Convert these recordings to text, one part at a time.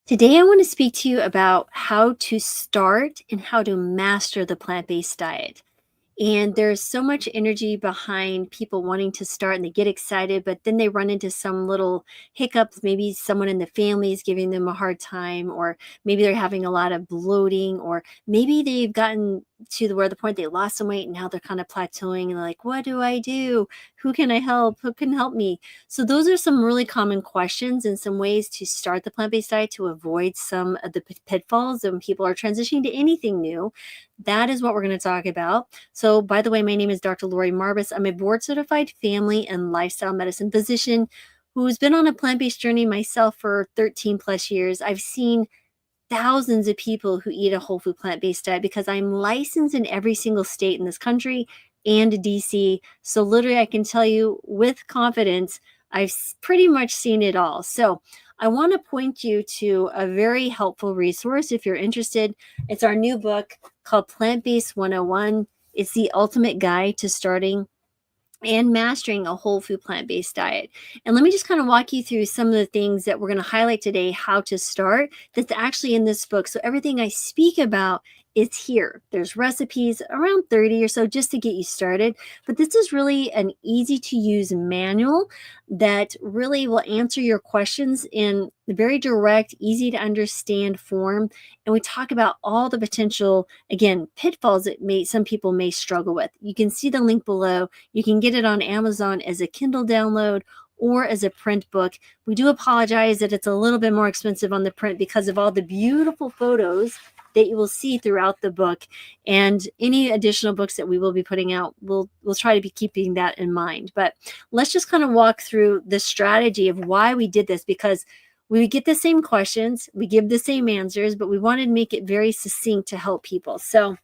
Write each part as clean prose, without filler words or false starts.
Today, I want to speak to you about how to start and how to master the plant based diet. And there's so much energy behind people wanting to start and they get excited, but then they run into some little hiccups. Maybe someone in the family is giving them a hard time, or maybe they're having a lot of bloating, or maybe they've gotten to where the point they lost some weight and now they're kind of plateauing and they're like, what do I do? Who can I help? Who can help me? So, those are some really common questions and some ways to start the plant based diet to avoid some of the pitfalls when people are transitioning to anything new. That is what we're going to talk about. So, by the way, my name is Dr. Lori Marbus. I'm a board certified family and lifestyle medicine physician who's been on a plant based journey myself for 13 plus years. I've seen thousands of people who eat a whole food plant based diet because I'm licensed in every single state in this country and DC. So, literally, I can tell you with confidence, I've pretty much seen it all. So, I want to point you to a very helpful resource if you're interested. It's our new book called Plant Based 101. It's the ultimate guide to starting and mastering a whole food plant-based diet. And let me just kind of walk you through some of the things that we're going to highlight today, how to start, that's actually in this book. So everything I speak about is here. There's recipes, around 30 or so, just to get you started. But this is really an easy to use manual that really will answer your questions in a very direct, easy to understand form. And we talk about all the potential, again, pitfalls that some people may struggle with. You can see the link below. You can get it on Amazon as a Kindle download or as a print book. We do apologize that it's a little bit more expensive on the print because of all the beautiful photos that you will see throughout the book, and any additional books that we will be putting out, we'll try to be keeping that in mind. But let's just kind of walk through the strategy of why we did this, because we get the same questions, we give the same answers, but we wanted to make it very succinct to help people. So,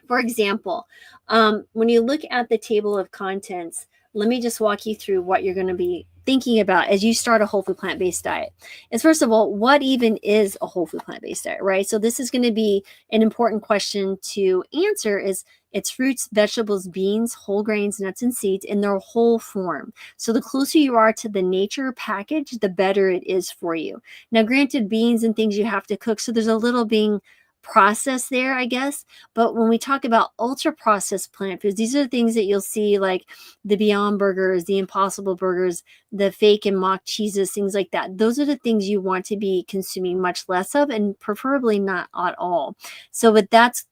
for example, when you look at the table of contents, let me just walk you through what you're going to be thinking about as you start a whole food plant-based diet. Is first of all, what even is a whole food plant-based diet, right? So this is going to be an important question to answer. Is it's fruits, vegetables, beans, whole grains, nuts, and seeds in their whole form. So the closer you are to the nature package, the better it is for you. Now, granted, beans and things you have to cook, so there's a little being process there, I guess. But when we talk about ultra processed plant foods, these are the things that you'll see, like the Beyond Burgers, the Impossible Burgers, the fake and mock cheeses, things like that. Those are the things you want to be consuming much less of, and preferably not at all. So, but that's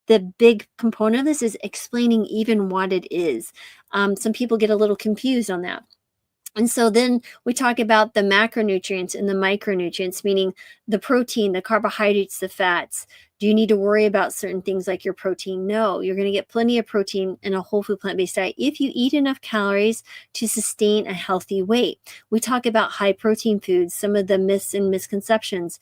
the big component of this is explaining even what it is. Some people get a little confused on that. And so then we talk about the macronutrients and the micronutrients, meaning the protein, the carbohydrates, the fats. Do you need to worry about certain things like your protein? No, you're going to get plenty of protein in a whole food plant-based diet if you eat enough calories to sustain a healthy weight. We talk about high protein foods, some of the myths and misconceptions.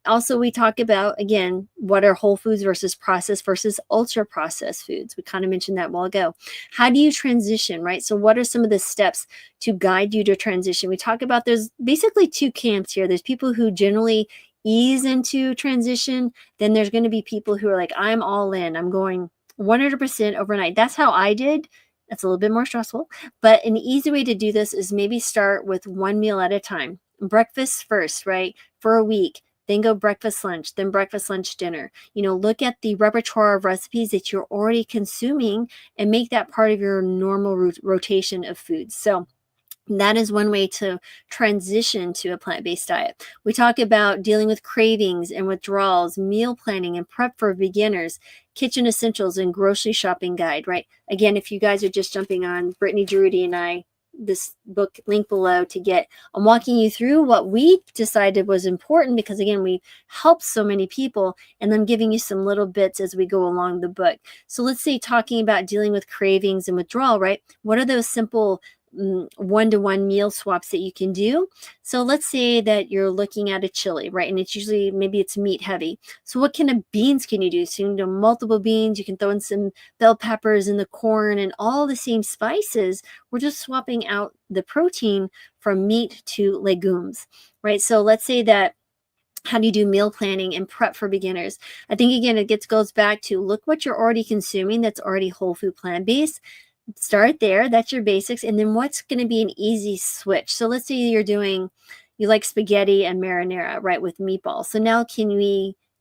Also, we talk about, again, what are whole foods versus processed versus ultra processed foods. We kind of mentioned that a while ago. How do you transition, right? So what are some of the steps to guide you to transition? We talk about there's basically two camps here. There's people who generally ease into transition. Then there's going to be people who are like, I'm all in. I'm going 100% overnight. That's how I did. That's a little bit more stressful. But an easy way to do this is maybe start with one meal at a time. Breakfast first, right? For a week. Then go breakfast, lunch, then breakfast, lunch, dinner. Look at the repertoire of recipes that you're already consuming and make that part of your normal rotation of foods. So that is one way to transition to a plant-based diet. We talk about dealing with cravings and withdrawals, meal planning and prep for beginners, kitchen essentials and grocery shopping guide, right? Again, if you guys are just jumping on Brittany, Giroudi, and I, this book link below to get, I'm walking you through what we decided was important because, again, we help so many people, and I'm giving you some little bits as we go along the book. So let's say talking about dealing with cravings and withdrawal, right? What are those simple one-to-one meal swaps that you can do? So let's say that you're looking at a chili, right? And it's usually, maybe it's meat heavy. So what kind of beans can you do? So you can do multiple beans. You can throw in some bell peppers and the corn and all the same spices. We're just swapping out the protein from meat to legumes, right? So let's say that, how do you do meal planning and prep for beginners? I think, again, it goes back to look what you're already consuming that's already whole food plant-based. Start there. That's your basics. And then what's going to be an easy switch? So let's say you're doing, you like spaghetti and marinara, right, with meatballs. So now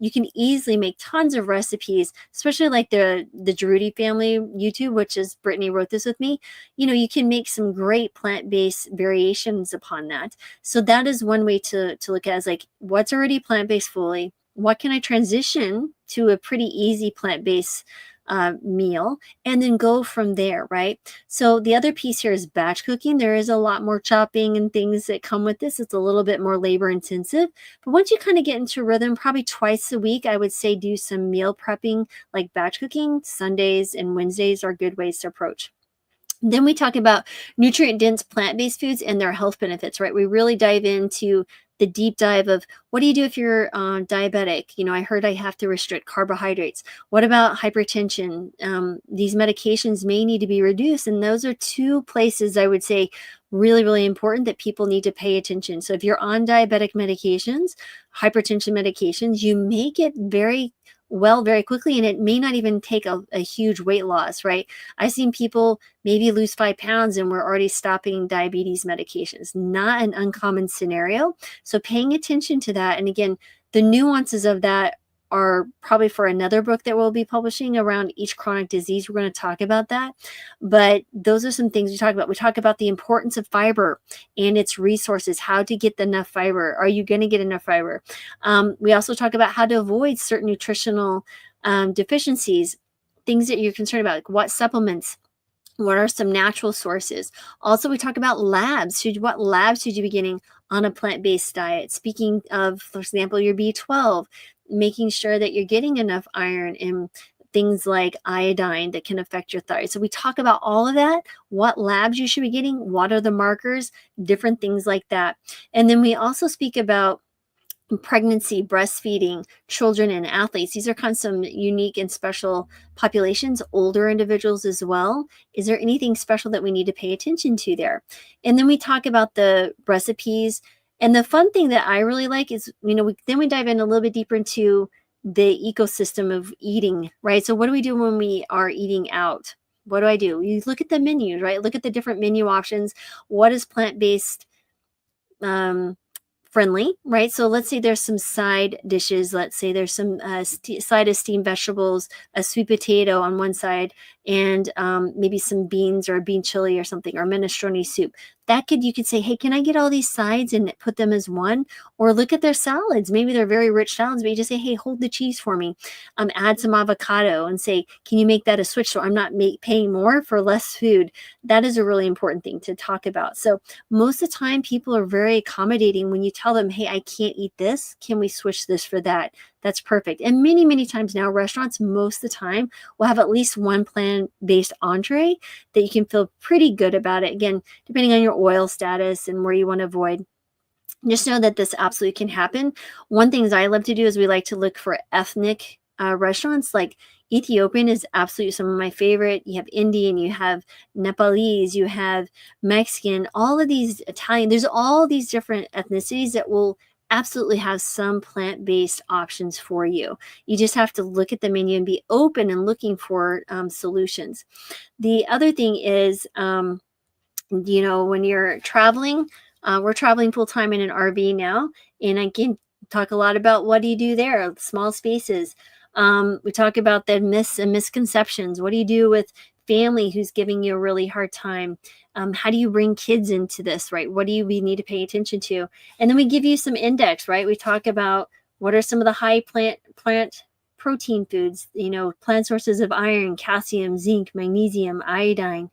you can easily make tons of recipes, especially like the Giroudi family YouTube, which is Brittany wrote this with me. You can make some great plant-based variations upon that. So that is one way to look at it, is like, what's already plant-based fully? What can I transition to a pretty easy plant-based meal, and then go from there, right? So the other piece here is batch cooking. There is a lot more chopping and things that come with this. It's a little bit more labor intensive, but once you kind of get into rhythm, probably twice a week, I would say do some meal prepping, like batch cooking. Sundays and Wednesdays are good ways to approach. Then we talk about nutrient-dense plant-based foods and their health benefits, right? We really dive into the deep dive of, what do you do if you're diabetic? I heard I have to restrict carbohydrates. What about hypertension? These medications may need to be reduced. And those are two places I would say really, really important that people need to pay attention. So if you're on diabetic medications, hypertension medications, you may get very well very quickly, and it may not even take a huge weight loss, right? I've seen people maybe lose 5 pounds and we're already stopping diabetes medications. Not an uncommon scenario. So paying attention to that. And again, the nuances of that are probably for another book that we'll be publishing around each chronic disease. We're going to talk about that. But those are some things we talk about. We talk about the importance of fiber and its resources, how to get enough fiber. Are you going to get enough fiber? We also talk about how to avoid certain nutritional deficiencies, things that you're concerned about, like what supplements. What are some natural sources? Also, we talk about labs. What labs should you be getting on a plant-based diet? Speaking of, for example, your B12, making sure that you're getting enough iron and things like iodine that can affect your thyroid. So we talk about all of that, what labs you should be getting, what are the markers, different things like that. And then we also speak about pregnancy, breastfeeding, children, and athletes. These are kind of some unique and special populations, older individuals as well. Is there anything special that we need to pay attention to there? And then we talk about the recipes. And the fun thing that I really like is, then we dive in a little bit deeper into the ecosystem of eating, right? So what do we do when we are eating out? What do I do? You look at the menus, right? Look at the different menu options. What is plant-based friendly, right? So let's say there's some side dishes. Let's say there's some side of steamed vegetables, a sweet potato on one side, and maybe some beans or a bean chili or something, or minestrone soup. You could say, hey, can I get all these sides and put them as one? Or look at their salads. Maybe they're very rich salads, but you just say, hey, hold the cheese for me. Add some avocado and say, can you make that a switch so I'm not paying more for less food? That is a really important thing to talk about. So most of the time, people are very accommodating when you tell them, hey, I can't eat this. Can we switch this for that? That's perfect. And many, many times now, restaurants, most of the time, will have at least one plant-based entree that you can feel pretty good about it. Again, depending on your oil status and where you want to avoid. Just know that this absolutely can happen. One thing I love to do is we like to look for ethnic restaurants. Like Ethiopian is absolutely some of my favorite. You have Indian, you have Nepalese, you have Mexican, all of these Italian. There's all these different ethnicities that will absolutely have some plant-based options for you. You just have to look at the menu and be open and looking for solutions. The other thing is, when you're traveling, we're traveling full-time in an RV now, and I can talk a lot about what do you do there, small spaces. We talk about the myths and misconceptions. What do you do with family who's giving you a really hard time? How do you bring kids into this, right? What do we need to pay attention to? And then we give you some index, right? We talk about what are some of the high plant protein foods, plant sources of iron, calcium, zinc, magnesium, iodine.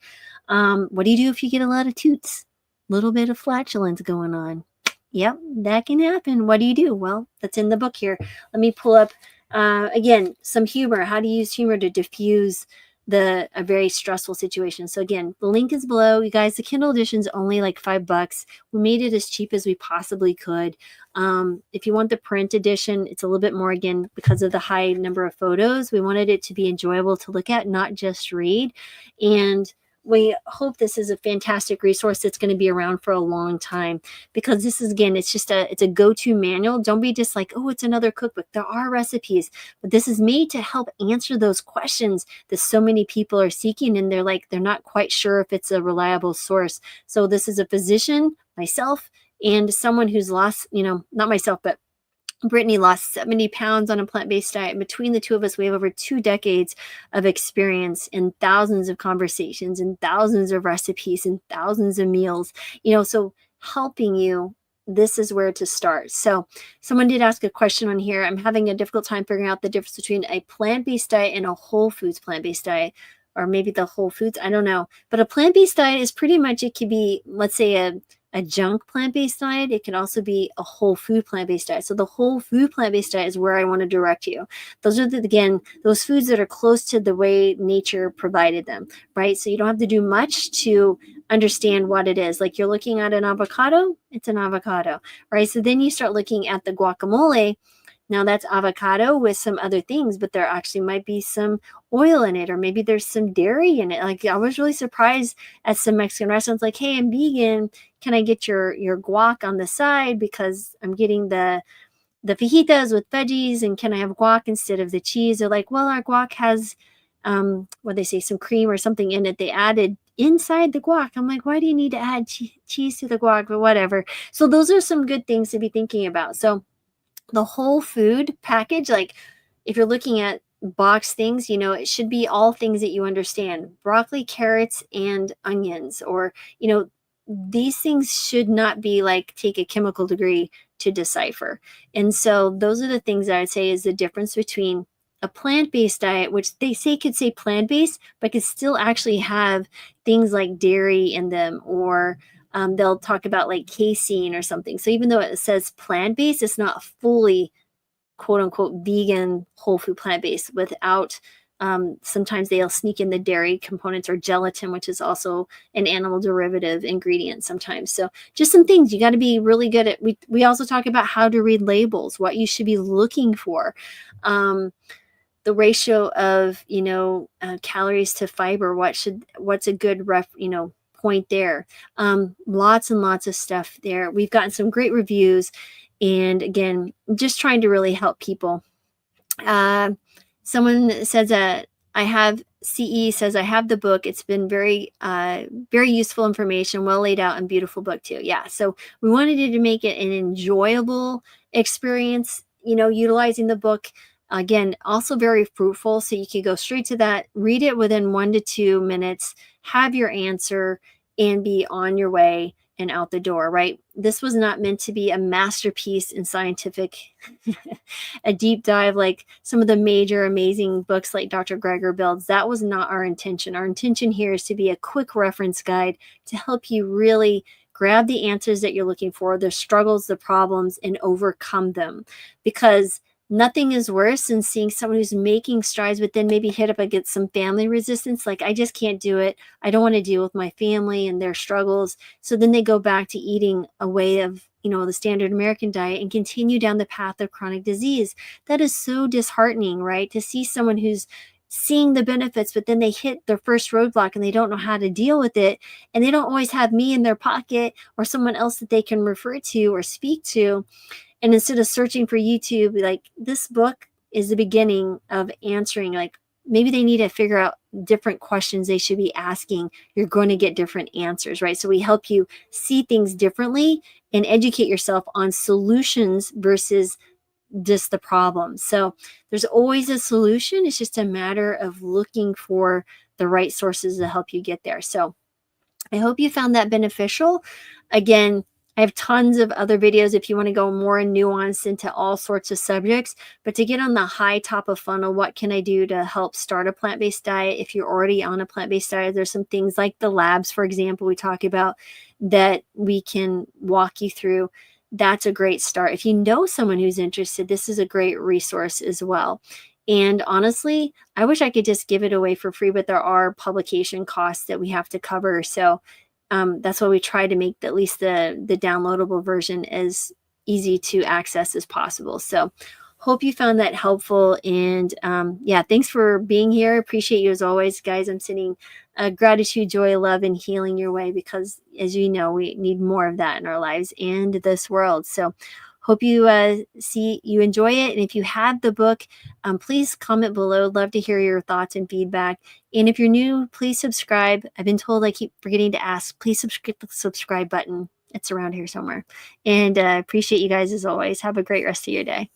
What do you do if you get a lot of toots? A little bit of flatulence going on. Yep, that can happen. What do you do? Well, that's in the book here. Let me pull up, again, some humor. How to use humor to diffuse a very stressful situation. So again, the link is below. You guys, the Kindle edition is only like $5. We made it as cheap as we possibly could. If you want the print edition, it's a little bit more, again, because of the high number of photos. We wanted it to be enjoyable to look at, not just read. And we hope this is a fantastic resource that's going to be around for a long time, because this is, again, it's a go-to manual. Don't be just like, oh, it's another cookbook. There are recipes, but this is made to help answer those questions that so many people are seeking, and they're not quite sure if it's a reliable source. So this is a physician, myself, And someone who's lost, not myself, but Brittany lost 70 pounds on a plant-based diet. Between the two of us, we have over 2 decades of experience and thousands of conversations and thousands of recipes and thousands of meals, so helping you, this is where to start. So someone did ask a question on here. I'm having a difficult time figuring out the difference between a plant-based diet and a whole foods plant-based diet, or maybe the whole foods. I don't know. But a plant-based diet is pretty much, it could be, let's say, a junk plant-based diet. It can also be a whole food plant-based diet. So the whole food plant-based diet is where I want to direct you. Those are, again, those foods that are close to the way nature provided them, right? So you don't have to do much to understand what it is. Like, you're looking at an avocado, it's an avocado, right? So then you start looking at the guacamole. Now that's avocado with some other things, but there actually might be some oil in it, or maybe there's some dairy in it. Like, I was really surprised at some Mexican restaurants, like, hey, I'm vegan. Can I get your guac on the side because I'm getting the fajitas with veggies, and can I have guac instead of the cheese? They're like, well, our guac has what they say, some cream or something in it they added inside the guac. I'm like, why do you need to add cheese to the guac? But whatever. So those are some good things to be thinking about. So the whole food package, like, if you're looking at box things, it should be all things that you understand: broccoli, carrots, and onions, or, these things should not be like, take a chemical degree to decipher. And so those are the things that I'd say is the difference between a plant-based diet, which they could say plant-based, but could still actually have things like dairy in them, or they'll talk about like casein or something. So even though it says plant-based, it's not fully quote unquote vegan, whole food plant-based without, sometimes they'll sneak in the dairy components, or gelatin, which is also an animal derivative ingredient sometimes. So just some things you got to be really good at. We also talk about how to read labels, what you should be looking for. The ratio of, calories to fiber, what's a good point there. Lots and lots of stuff there. We've gotten some great reviews, and again, just trying to really help people. Someone says that I have CE says I have the book. It's been very useful information, well laid out, and beautiful book too. Yeah. So we wanted you to make it an enjoyable experience, utilizing the book. Again, also very fruitful. So you can go straight to that, read it within 1 to 2 minutes, have your answer, and be on your way and out the door, right? This was not meant to be a masterpiece in scientific, a deep dive like some of the major amazing books like Dr. Greger builds. That was not our intention. Our intention here is to be a quick reference guide to help you really grab the answers that you're looking for, the struggles, the problems, and overcome them. Because nothing is worse than seeing someone who's making strides, but then maybe hit up against some family resistance. Like, I just can't do it. I don't want to deal with my family and their struggles. So then they go back to eating a way of, the standard American diet and continue down the path of chronic disease. That is so disheartening, right? To see someone who's seeing the benefits, but then they hit their first roadblock and they don't know how to deal with it. And they don't always have me in their pocket or someone else that they can refer to or speak to. And instead of searching for YouTube, like, this book is the beginning of answering, like, maybe they need to figure out different questions they should be asking. You're going to get different answers, right? So we help you see things differently and educate yourself on solutions versus just the problem. So there's always a solution. It's just a matter of looking for the right sources to help you get there. So I hope you found that beneficial. Again, I have tons of other videos if you want to go more in nuance into all sorts of subjects. But to get on the high top of funnel, what can I do to help start a plant-based diet? If you're already on a plant-based diet, there's some things like the labs, for example, we talk about that we can walk you through. That's a great start. If you know someone who's interested, this is a great resource as well. And honestly, I wish I could just give it away for free, but there are publication costs that we have to cover. So that's why we try to make at least the downloadable version as easy to access as possible. So hope you found that helpful. And yeah, thanks for being here. Appreciate you as always, guys. I'm sending gratitude, joy, love, and healing your way because, as you know, we need more of that in our lives and this world. So hope you enjoy it. And if you have the book, please comment below. Love to hear your thoughts and feedback. And if you're new, please subscribe. I've been told I keep forgetting to ask. Please subscribe the subscribe button. It's around here somewhere. And appreciate you guys as always. Have a great rest of your day.